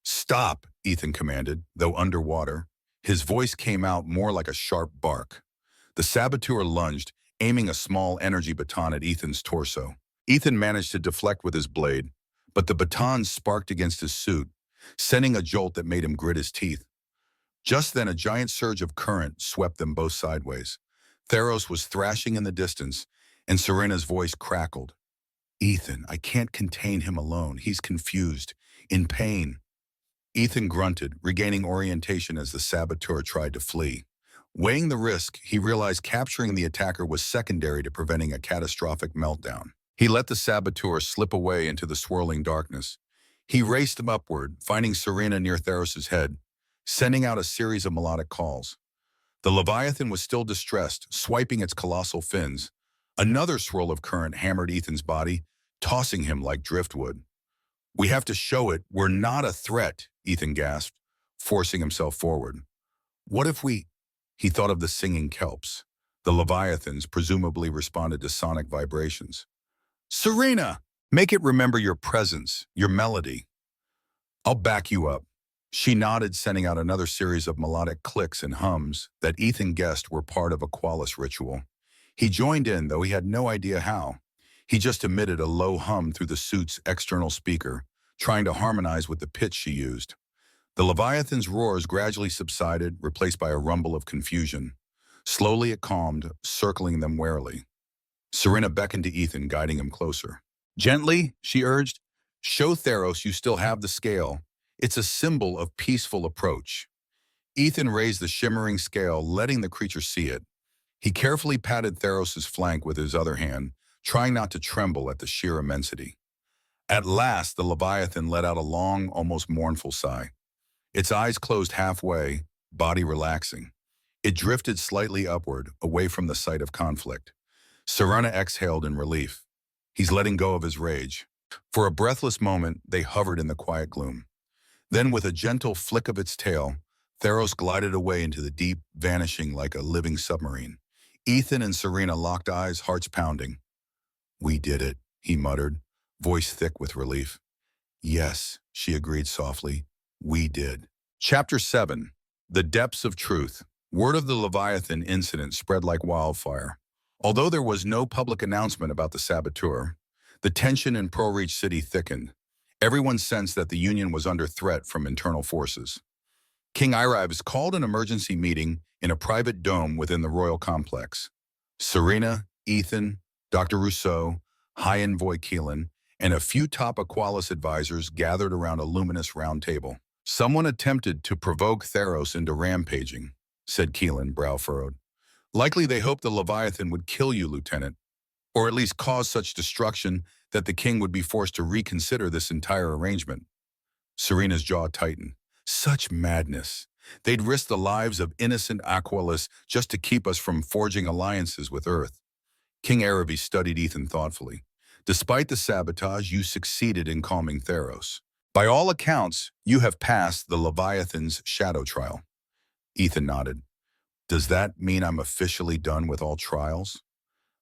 "Stop," Ethan commanded, though underwater. His voice came out more like a sharp bark. The saboteur lunged, aiming a small energy baton at Ethan's torso. Ethan managed to deflect with his blade, but the baton sparked against his suit, sending a jolt that made him grit his teeth. Just then, a giant surge of current swept them both sideways. Theros was thrashing in the distance, and Serena's voice crackled. Ethan, I can't contain him alone. He's confused, in pain. Ethan grunted, regaining orientation as the saboteur tried to flee. Weighing the risk, he realized capturing the attacker was secondary to preventing a catastrophic meltdown. He let the saboteur slip away into the swirling darkness. He raced him upward, finding Serena near Theros' head, sending out a series of melodic calls. The Leviathan was still distressed, swiping its colossal fins. Another swirl of current hammered Ethan's body, tossing him like driftwood. We have to show it. We're not a threat, Ethan gasped, forcing himself forward. What if we... He thought of the singing kelps. The Leviathans presumably responded to sonic vibrations. Serena! Make it remember your presence, your melody. I'll back you up. She nodded, sending out another series of melodic clicks and hums that Ethan guessed were part of a Qualis ritual. He joined in, though he had no idea how. He just emitted a low hum through the suit's external speaker, trying to harmonize with the pitch she used. The Leviathan's roars gradually subsided, replaced by a rumble of confusion. Slowly it calmed, circling them warily. Serena beckoned to Ethan, guiding him closer. Gently, she urged, show Theros you still have the scale. It's a symbol of peaceful approach. Ethan raised the shimmering scale, letting the creature see it. He carefully patted Theros' flank with his other hand, trying not to tremble at the sheer immensity. At last, the Leviathan let out a long, almost mournful sigh. Its eyes closed halfway, body relaxing. It drifted slightly upward, away from the site of conflict. Serena exhaled in relief. He's letting go of his rage. For a breathless moment, they hovered in the quiet gloom. Then, with a gentle flick of its tail, Theros glided away into the deep, vanishing like a living submarine. Ethan and Serena locked eyes, hearts pounding. We did it, he muttered, voice thick with relief. Yes, she agreed softly. We did. Chapter 7. The Depths of Truth. Word of the Leviathan incident spread like wildfire. Although there was no public announcement about the saboteur, the tension in Pearlreach City thickened. Everyone sensed that the Union was under threat from internal forces. King Irives called an emergency meeting in a private dome within the royal complex. Serena, Ethan, Dr. Rousseau, High Envoy Keelan, and a few top Aqualis advisors gathered around a luminous round table. Someone attempted to provoke Theros into rampaging, said Keelan, brow furrowed. Likely they hoped the Leviathan would kill you, Lieutenant, or at least cause such destruction that the king would be forced to reconsider this entire arrangement. Serena's jaw tightened. Such madness. They'd risk the lives of innocent Aqualis just to keep us from forging alliances with Earth. King Aravi studied Ethan thoughtfully. Despite the sabotage, you succeeded in calming Theros. By all accounts, you have passed the Leviathan's shadow trial. Ethan nodded. Does that mean I'm officially done with all trials?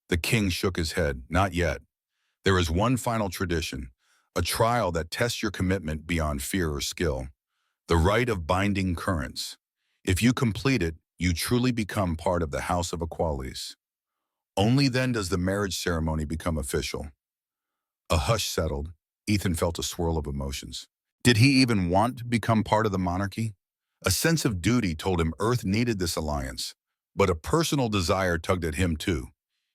The king shook his head. Not yet. There is one final tradition, a trial that tests your commitment beyond fear or skill. The rite of binding currents. If you complete it, you truly become part of the House of Aqualis. Only then does the marriage ceremony become official. A hush settled. Ethan felt a swirl of emotions. Did he even want to become part of the monarchy? A sense of duty told him Earth needed this alliance, but a personal desire tugged at him too.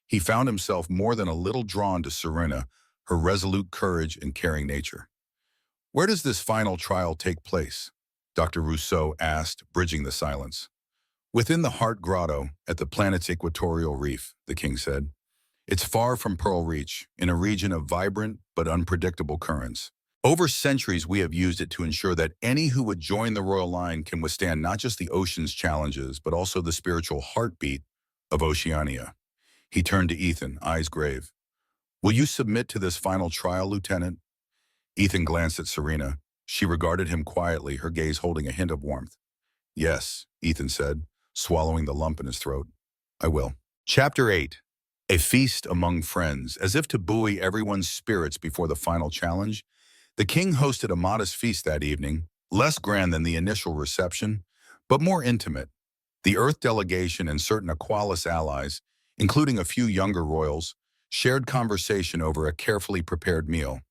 He found himself more than a little drawn to Serena, her resolute courage and caring nature. Where does this final trial take place? Dr. Rousseau asked, bridging the silence. Within the Heart Grotto, at the planet's equatorial reef, the king said. It's far from Pearlreach, in a region of vibrant but unpredictable currents. Over centuries, we have used it to ensure that any who would join the royal line can withstand not just the ocean's challenges, but also the spiritual heartbeat of Oceania. He turned to Ethan, eyes grave. Will you submit to this final trial, Lieutenant? Ethan glanced at Serena. She regarded him quietly, her gaze holding a hint of warmth. Yes, Ethan said, swallowing the lump in his throat. I will. Chapter 8. A feast among friends. As if to buoy everyone's spirits before the final challenge, the king hosted a modest feast that evening, less grand than the initial reception, but more intimate. The Earth delegation and certain Aqualis allies, including a few younger royals, shared conversation over a carefully prepared meal.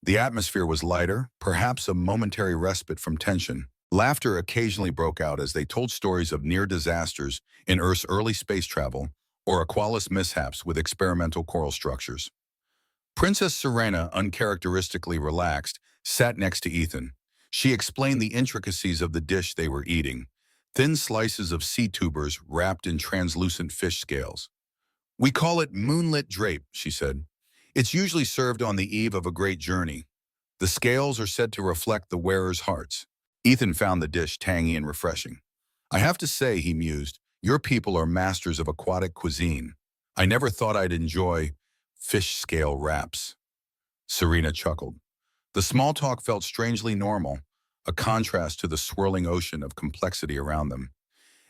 The atmosphere was lighter, perhaps a momentary respite from tension. Laughter occasionally broke out as they told stories of near disasters in Earth's early space travel or Aqualis mishaps with experimental coral structures. Princess Serena, uncharacteristically relaxed, sat next to Ethan. She explained the intricacies of the dish they were eating, thin slices of sea tubers wrapped in translucent fish scales. "We call it moonlit drape," she said. "It's usually served on the eve of a great journey. The scales are said to reflect the wearer's hearts." Ethan found the dish tangy and refreshing. "I have to say," he mused, "your people are masters of aquatic cuisine. I never thought I'd enjoy fish scale wraps." Serena chuckled. The small talk felt strangely normal, a contrast to the swirling ocean of complexity around them.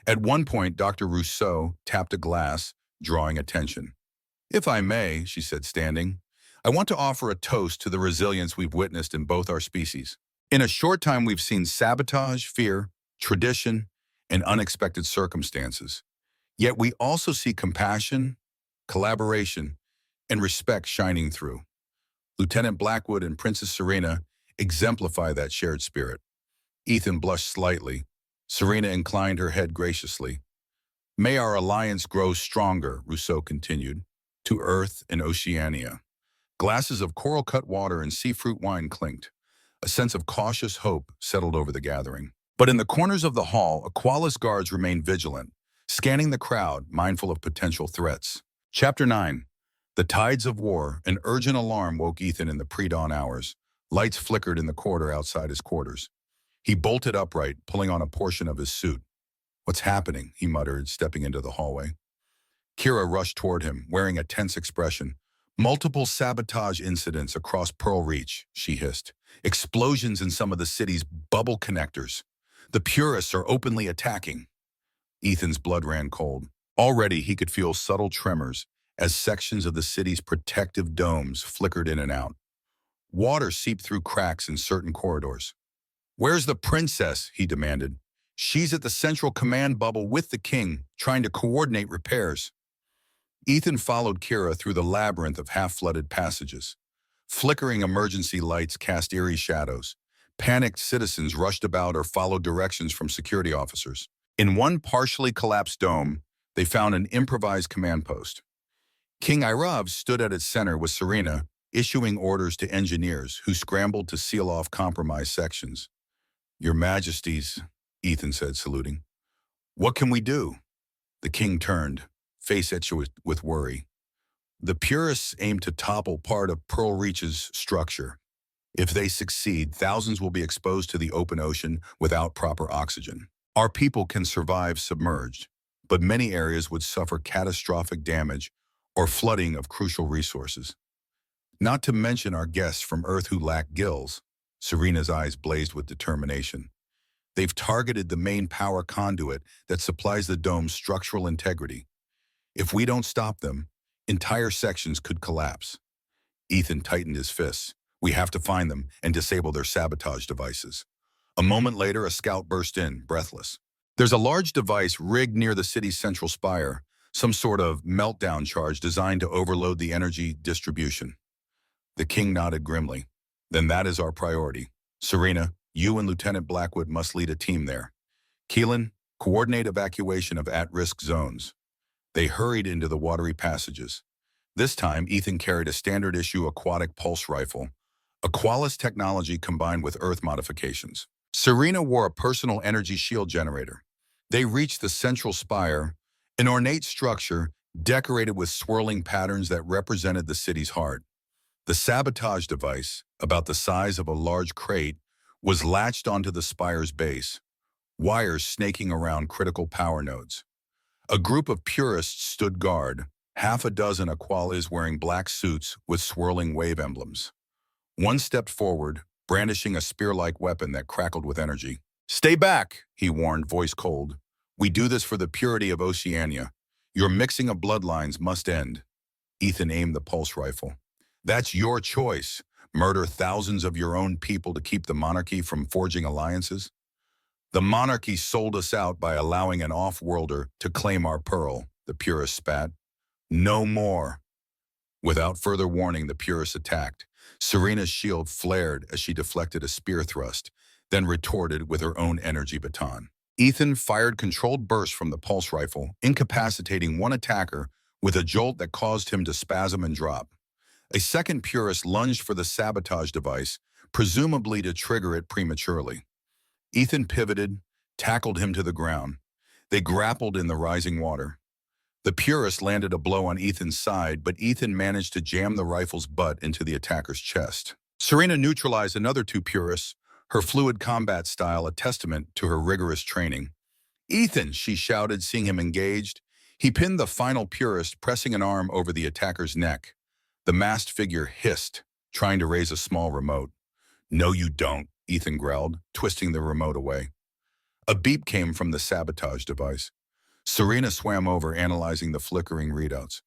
At one point, Dr. Rousseau tapped a glass, drawing attention. "If I may," she said, standing, "I want to offer a toast to the resilience we've witnessed in both our species. In a short time, we've seen sabotage, fear, tradition, and unexpected circumstances. Yet we also see compassion, collaboration, and respect shining through. Lieutenant Blackwood and Princess Serena exemplify that shared spirit." Ethan blushed slightly. Serena inclined her head graciously. "May our alliance grow stronger," Rousseau continued, "to Earth and Oceania." Glasses of coral-cut water and sea-fruit wine clinked. A sense of cautious hope settled over the gathering. But in the corners of the hall, Aqualis guards remained vigilant, scanning the crowd, mindful of potential threats. Chapter 9. The Tides of War. An urgent alarm woke Ethan in the pre-dawn hours. Lights flickered in the corridor outside his quarters. He bolted upright, pulling on a portion of his suit. "What's happening?" he muttered, stepping into the hallway. Kira rushed toward him, wearing a tense expression. "Multiple sabotage incidents across Pearlreach," she hissed. "Explosions in some of the city's bubble connectors. The purists are openly attacking." Ethan's blood ran cold. Already he could feel subtle tremors as sections of the city's protective domes flickered in and out. Water seeped through cracks in certain corridors. "Where's the princess?" he demanded. "She's at the central command bubble with the king, trying to coordinate repairs." Ethan followed Kira through the labyrinth of half-flooded passages. Flickering emergency lights cast eerie shadows. Panicked citizens rushed about or followed directions from security officers. In one partially collapsed dome, they found an improvised command post. King Irav stood at its center with Serena, issuing orders to engineers who scrambled to seal off compromised sections. "Your Majesties," Ethan said, saluting. "What can we do?" The king turned, face etched with worry. "The purists aim to topple part of Pearlreach's structure. If they succeed, thousands will be exposed to the open ocean without proper oxygen. Our people can survive submerged, but many areas would suffer catastrophic damage or flooding of crucial resources. Not to mention our guests from Earth who lack gills." Serena's eyes blazed with determination. "They've targeted the main power conduit that supplies the dome's structural integrity. If we don't stop them, entire sections could collapse." Ethan tightened his fists. "We have to find them and disable their sabotage devices." A moment later, a scout burst in, breathless. "There's a large device rigged near the city's central spire, some sort of meltdown charge designed to overload the energy distribution." The king nodded grimly. "Then that is our priority. Serena, you and Lieutenant Blackwood must lead a team there. Keelan, coordinate evacuation of at-risk zones." They hurried into the watery passages. This time, Ethan carried a standard-issue aquatic pulse rifle, Aqualis technology combined with Earth modifications. Serena wore a personal energy shield generator. They reached the central spire, an ornate structure decorated with swirling patterns that represented the city's heart. The sabotage device, about the size of a large crate, was latched onto the spire's base, wires snaking around critical power nodes. A group of purists stood guard, half a dozen Aqualis wearing black suits with swirling wave emblems. One stepped forward, brandishing a spear-like weapon that crackled with energy. "Stay back," he warned, voice cold. "We do this for the purity of Oceania. Your mixing of bloodlines must end." Ethan aimed the pulse rifle. "That's your choice. Murder thousands of your own people to keep the monarchy from forging alliances." The monarchy sold us out by allowing an off-worlder to claim our pearl, the purist spat. No more. Without further warning, the purist attacked. Serena's shield flared as she deflected a spear thrust, then retorted with her own energy baton. Ethan fired controlled bursts from the pulse rifle, incapacitating one attacker with a jolt that caused him to spasm and drop. A second purist lunged for the sabotage device, presumably to trigger it prematurely. Ethan pivoted, tackled him to the ground. They grappled in the rising water. The purist landed a blow on Ethan's side, but Ethan managed to jam the rifle's butt into the attacker's chest. Serena neutralized another two purists, her fluid combat style a testament to her rigorous training. "Ethan," she shouted, seeing him engaged. He pinned the final purist, pressing an arm over the attacker's neck. The masked figure hissed, trying to raise a small remote. "No, you don't," Ethan growled, twisting the remote away. A beep came from the sabotage device. Serena swam over, analyzing the flickering readouts.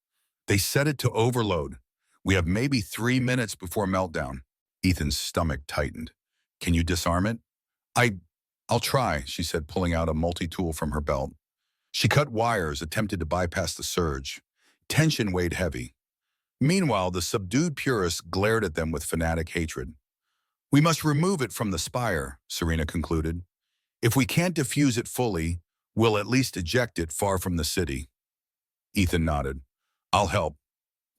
"They set it to overload. We have maybe 3 minutes before meltdown." Ethan's stomach tightened. "Can you disarm it?" I'll try," she said, pulling out a multi-tool from her belt. She cut wires, attempted to bypass the surge. Tension weighed heavy. Meanwhile, the subdued purists glared at them with fanatic hatred. "We must remove it from the spire," Serena concluded. "If we can't defuse it fully, we'll at least eject it far from the city." Ethan nodded. "I'll help."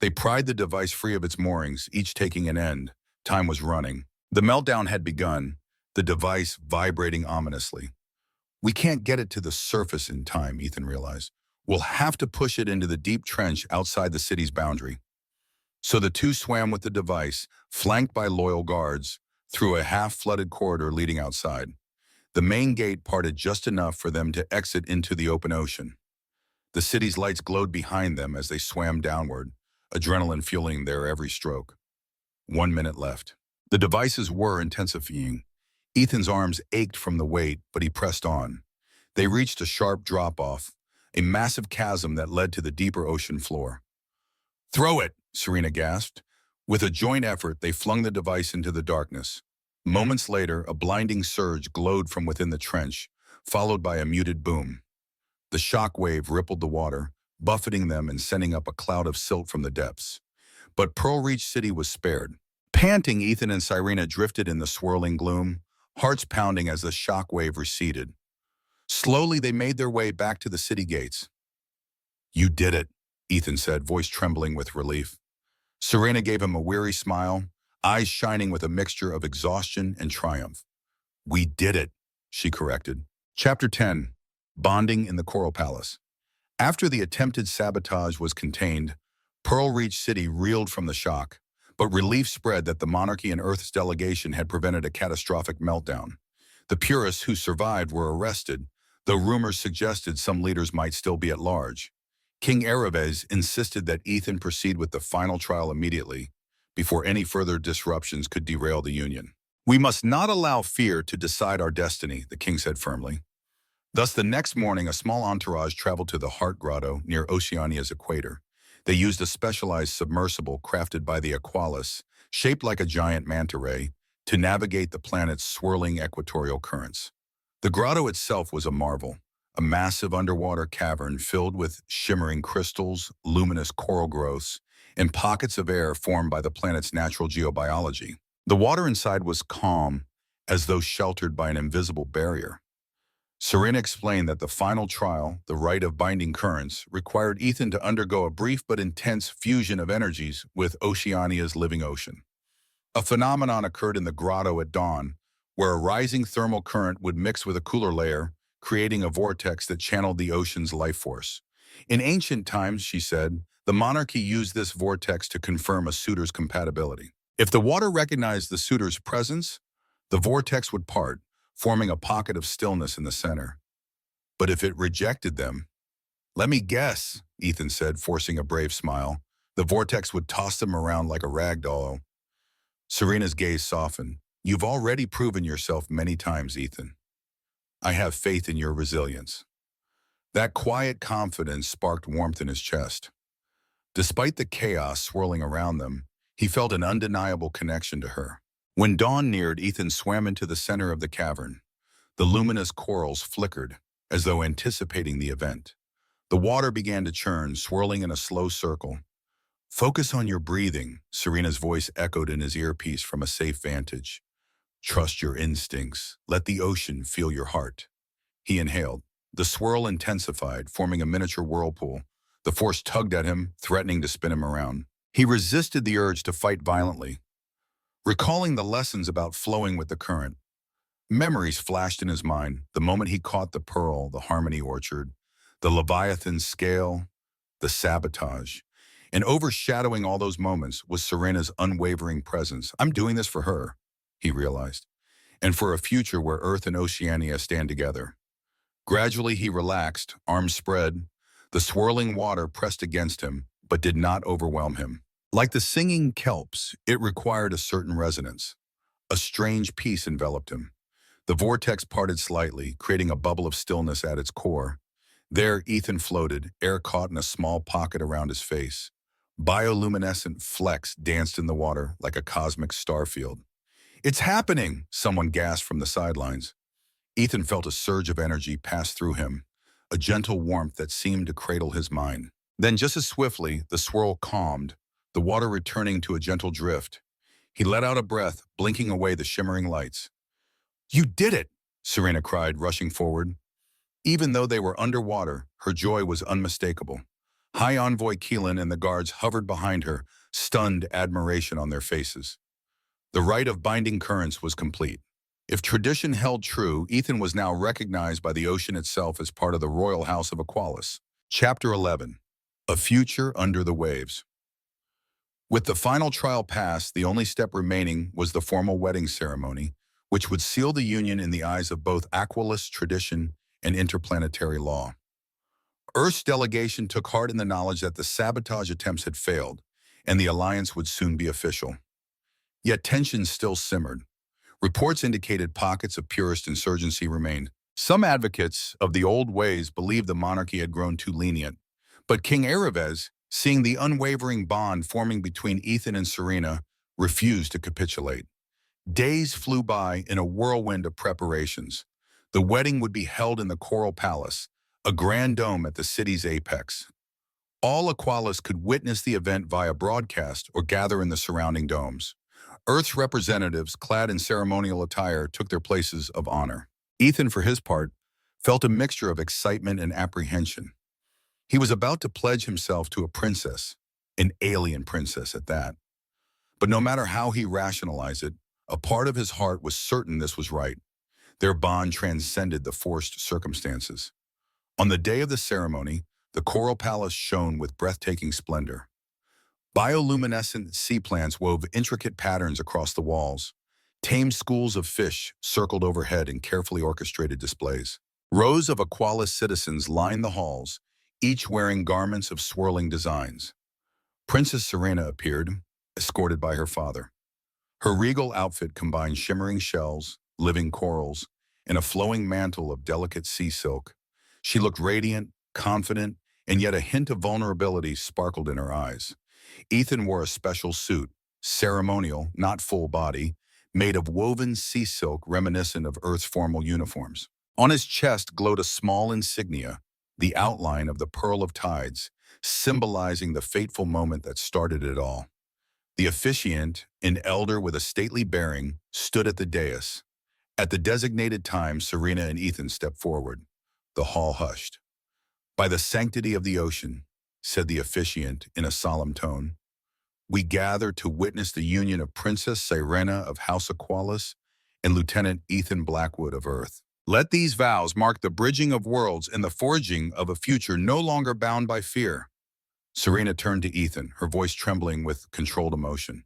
They pried the device free of its moorings, each taking an end. Time was running. The meltdown had begun, the device vibrating ominously. "We can't get it to the surface in time," Ethan realized. "We'll have to push it into the deep trench outside the city's boundary." So the two swam with the device, flanked by loyal guards, through a half-flooded corridor leading outside. The main gate parted just enough for them to exit into the open ocean. The city's lights glowed behind them as they swam downward, adrenaline fueling their every stroke. 1 minute left. The devices were intensifying. Ethan's arms ached from the weight, but he pressed on. They reached a sharp drop-off, a massive chasm that led to the deeper ocean floor. "Throw it!" Serena gasped. With a joint effort, they flung the device into the darkness. Moments later, a blinding surge glowed from within the trench, followed by a muted boom. The shock wave rippled the water, buffeting them and sending up a cloud of silt from the depths. But Pearlreach City was spared. Panting, Ethan and Serena drifted in the swirling gloom, hearts pounding as the shock wave receded. Slowly, they made their way back to the city gates. "You did it," Ethan said, voice trembling with relief. Serena gave him a weary smile, eyes shining with a mixture of exhaustion and triumph. "We did it," she corrected. Chapter 10. Bonding in the Coral Palace. After the attempted sabotage was contained, Pearlreach City reeled from the shock, but relief spread that the monarchy and Earth's delegation had prevented a catastrophic meltdown. The purists who survived were arrested, though rumors suggested some leaders might still be at large. King Erebes insisted that Ethan proceed with the final trial immediately, before any further disruptions could derail the union. "We must not allow fear to decide our destiny," the king said firmly. Thus, the next morning, a small entourage traveled to the Heart Grotto near Oceania's equator. They used a specialized submersible crafted by the Aqualis, shaped like a giant manta ray, to navigate the planet's swirling equatorial currents. The grotto itself was a marvel, a massive underwater cavern filled with shimmering crystals, luminous coral growths, and pockets of air formed by the planet's natural geobiology. The water inside was calm, as though sheltered by an invisible barrier. Serena explained that the final trial, the rite of binding currents, required Ethan to undergo a brief but intense fusion of energies with Oceania's living ocean. A phenomenon occurred in the grotto at dawn, where a rising thermal current would mix with a cooler layer, creating a vortex that channeled the ocean's life force. In ancient times, she said, the monarchy used this vortex to confirm a suitor's compatibility. If the water recognized the suitor's presence, the vortex would part, forming a pocket of stillness in the center. But if it rejected them, "Let me guess," Ethan said, forcing a brave smile, "the vortex would toss them around like a rag doll." Serena's gaze softened. "You've already proven yourself many times, Ethan. I have faith in your resilience." That quiet confidence sparked warmth in his chest. Despite the chaos swirling around them, he felt an undeniable connection to her. When dawn neared, Ethan swam into the center of the cavern. The luminous corals flickered, as though anticipating the event. The water began to churn, swirling in a slow circle. "Focus on your breathing," Serena's voice echoed in his earpiece from a safe vantage. "Trust your instincts. Let the ocean feel your heart." He inhaled. The swirl intensified, forming a miniature whirlpool. The force tugged at him, threatening to spin him around. He resisted the urge to fight violently, recalling the lessons about flowing with the current. Memories flashed in his mind, the moment he caught the pearl, the harmony orchard, the Leviathan scale, the sabotage. And overshadowing all those moments was Serena's unwavering presence. "I'm doing this for her," he realized, "and for a future where Earth and Oceania stand together." Gradually he relaxed, arms spread. The swirling water pressed against him, but did not overwhelm him. Like the singing kelps, it required a certain resonance. A strange peace enveloped him. The vortex parted slightly, creating a bubble of stillness at its core. There, Ethan floated, air caught in a small pocket around his face. Bioluminescent flecks danced in the water like a cosmic starfield. "It's happening!" someone gasped from the sidelines. Ethan felt a surge of energy pass through him, a gentle warmth that seemed to cradle his mind. Then, just as swiftly, the swirl calmed, the water returning to a gentle drift. He let out a breath, blinking away the shimmering lights. "You did it!" Serena cried, rushing forward. Even though they were underwater, her joy was unmistakable. High Envoy Keelan and the guards hovered behind her, stunned admiration on their faces. The rite of binding currents was complete. If tradition held true, Ethan was now recognized by the ocean itself as part of the royal house of Aqualis. Chapter 11. A Future Under the Waves. With the final trial passed, the only step remaining was the formal wedding ceremony, which would seal the union in the eyes of both Aqualis tradition and interplanetary law. Earth's delegation took heart in the knowledge that the sabotage attempts had failed, and the alliance would soon be official. Yet tensions still simmered. Reports indicated pockets of purist insurgency remained. Some advocates of the old ways believed the monarchy had grown too lenient, but King Ereves, seeing the unwavering bond forming between Ethan and Serena, refused to capitulate. Days flew by in a whirlwind of preparations. The wedding would be held in the Coral Palace, a grand dome at the city's apex. All Aqualis could witness the event via broadcast or gather in the surrounding domes. Earth's representatives, clad in ceremonial attire, took their places of honor. Ethan, for his part, felt a mixture of excitement and apprehension. He was about to pledge himself to a princess, an alien princess at that. But no matter how he rationalized it, a part of his heart was certain this was right. Their bond transcended the forced circumstances. On the day of the ceremony, the Coral Palace shone with breathtaking splendor. Bioluminescent sea plants wove intricate patterns across the walls. Tame schools of fish circled overhead in carefully orchestrated displays. Rows of Aqualis citizens lined the halls, each wearing garments of swirling designs. Princess Serena appeared, escorted by her father. Her regal outfit combined shimmering shells, living corals, and a flowing mantle of delicate sea silk. She looked radiant, confident, and yet a hint of vulnerability sparkled in her eyes. Ethan wore a special suit, ceremonial, not full body, made of woven sea silk reminiscent of Earth's formal uniforms. On his chest glowed a small insignia, the outline of the Pearl of Tides, symbolizing the fateful moment that started it all. The officiant, an elder with a stately bearing, stood at the dais. At the designated time, Serena and Ethan stepped forward. The hall hushed. "By the sanctity of the ocean," said the officiant in a solemn tone, "we gather to witness the union of Princess Serena of House Aqualis and Lieutenant Ethan Blackwood of Earth. Let these vows mark the bridging of worlds and the forging of a future no longer bound by fear." Serena turned to Ethan, her voice trembling with controlled emotion.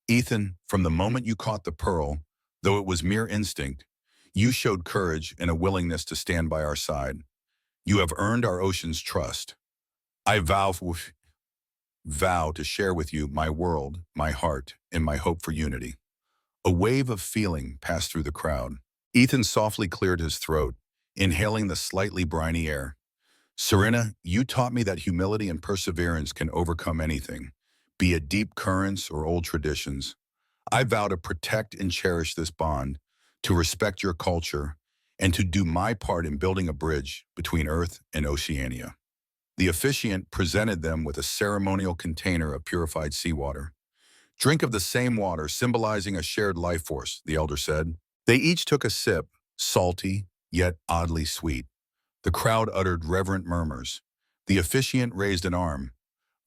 "Ethan, from the moment you caught the pearl, though it was mere instinct, you showed courage and a willingness to stand by our side. You have earned our ocean's trust. I vow to share with you my world, my heart, and my hope for unity." A wave of feeling passed through the crowd. Ethan softly cleared his throat, inhaling the slightly briny air. "Serena, you taught me that humility and perseverance can overcome anything, be it deep currents or old traditions. I vow to protect and cherish this bond, to respect your culture, and to do my part in building a bridge between Earth and Oceania. The officiant presented them with a ceremonial container of purified seawater. Drink of the same water, symbolizing a shared life force, the elder said. They each took a sip, salty, yet oddly sweet. The crowd uttered reverent murmurs. The officiant raised an arm.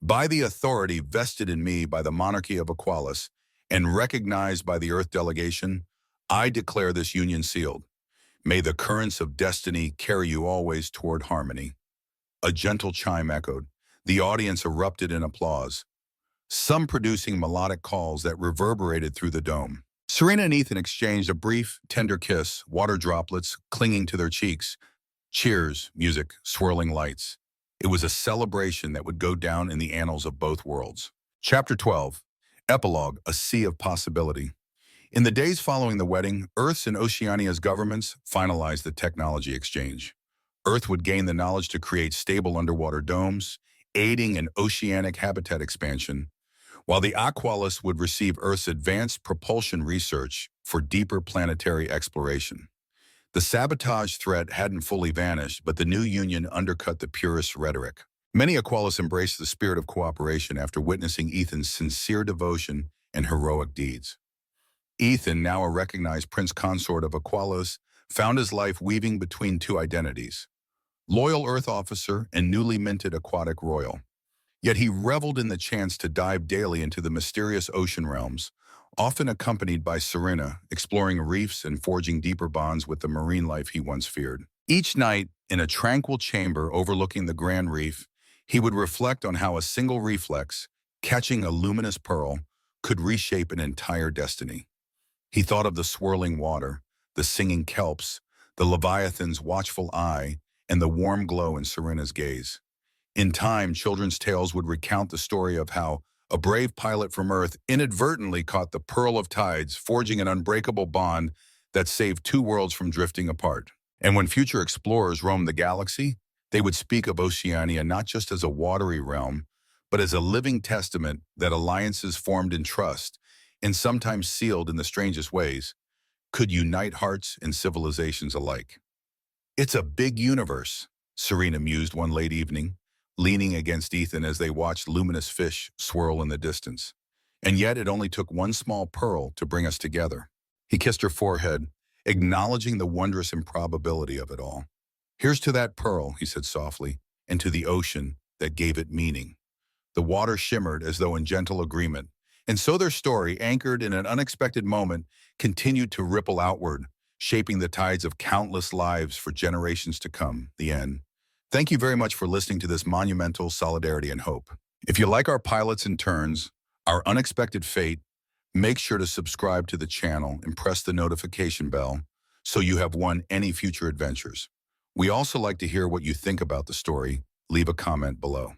By the authority vested in me by the monarchy of Aqualis and recognized by the Earth delegation, I declare this union sealed. May the currents of destiny carry you always toward harmony. A gentle chime echoed. The audience erupted in applause, some producing melodic calls that reverberated through the dome. Serena and Ethan exchanged a brief, tender kiss, water droplets clinging to their cheeks. Cheers, music, swirling lights. It was a celebration that would go down in the annals of both worlds. Chapter 12. Epilogue, A Sea of Possibility. In the days following the wedding, Earth's and Oceania's governments finalized the technology exchange. Earth would gain the knowledge to create stable underwater domes, aiding in oceanic habitat expansion, while the Aqualis would receive Earth's advanced propulsion research for deeper planetary exploration. The sabotage threat hadn't fully vanished, but the new union undercut the purist rhetoric. Many Aqualis embraced the spirit of cooperation after witnessing Ethan's sincere devotion and heroic deeds. Ethan, now a recognized prince consort of Aqualis, found his life weaving between two identities: loyal Earth officer and newly minted aquatic royal. Yet he reveled in the chance to dive daily into the mysterious ocean realms, often accompanied by Serena, exploring reefs and forging deeper bonds with the marine life he once feared. Each night, in a tranquil chamber overlooking the Grand Reef, he would reflect on how a single reflex, catching a luminous pearl, could reshape an entire destiny. He thought of the swirling water, the singing kelps, the Leviathan's watchful eye, and the warm glow in Serena's gaze. In time, children's tales would recount the story of how a brave pilot from Earth inadvertently caught the pearl of tides, forging an unbreakable bond that saved two worlds from drifting apart. And when future explorers roamed the galaxy, they would speak of Oceania not just as a watery realm, but as a living testament that alliances formed in trust, and sometimes sealed in the strangest ways, could unite hearts and civilizations alike. It's a big universe, Serena mused one late evening, leaning against Ethan as they watched luminous fish swirl in the distance. And yet it only took one small pearl to bring us together. He kissed her forehead, acknowledging the wondrous improbability of it all. Here's to that pearl, he said softly, and to the ocean that gave it meaning. The water shimmered as though in gentle agreement, and so their story, anchored in an unexpected moment, continued to ripple outward, shaping the tides of countless lives for generations to come. The end. Thank you very much for listening to this monumental Solidarity and Hope. If you like our pilots and turns, our unexpected fate, make sure to subscribe to the channel and press the notification bell so you have won any future adventures. We also like to hear what you think about the story. Leave a comment below.